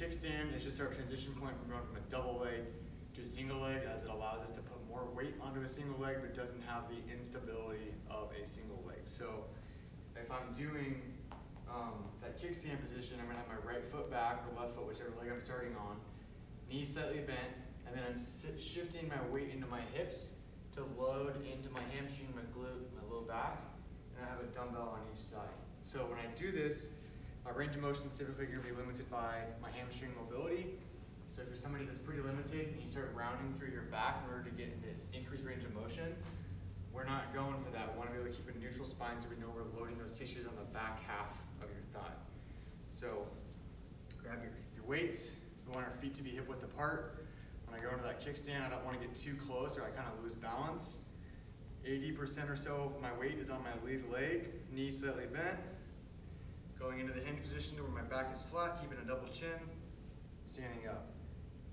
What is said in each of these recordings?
kickstand is just our transition point from going from a double leg to a single leg, as it allows us to put more weight onto a single leg but doesn't have the instability of a single leg. So if I'm doing that kickstand position, I'm gonna have my right foot back or left foot, whichever leg I'm starting on, knees slightly bent, and then I'm shifting my weight into my hips to load into my hamstring, my glute, my low back, and I have a dumbbell on each side. So when I do this, my range of motion is typically going to be limited by my hamstring mobility. So if you're somebody that's pretty limited and you start rounding through your back in order to get into increased range of motion, we're not going for that. We want to be able to keep a neutral spine so we know we're loading those tissues on the back half of your thigh. So grab your weights. We want our feet to be hip width apart. When I go into that kickstand, I don't want to get too close or I kind of lose balance. 80% or so of my weight is on my lead leg, knees slightly bent. Going into the hinge position where my back is flat, keeping a double chin, standing up.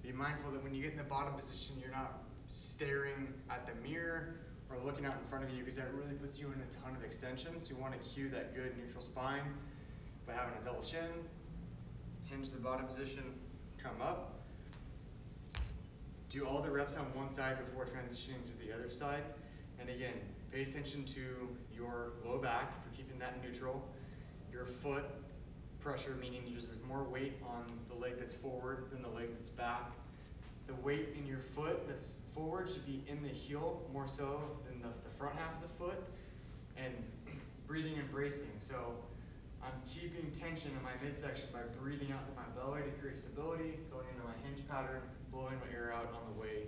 Be mindful that when you get in the bottom position, you're not staring at the mirror or looking out in front of you, because that really puts you in a ton of extension. So you want to cue that good neutral spine by having a double chin, hinge the bottom position, come up. Do all the reps on one side before transitioning to the other side. And again, pay attention to your low back, if you're keeping that neutral. Your foot pressure, meaning there's more weight on the leg that's forward than the leg that's back. The weight in your foot that's forward should be in the heel more so than the front half of the foot. And breathing and bracing. So I'm keeping tension in my midsection by breathing out through my belly to create stability, going into my hinge pattern, blowing my air out on the way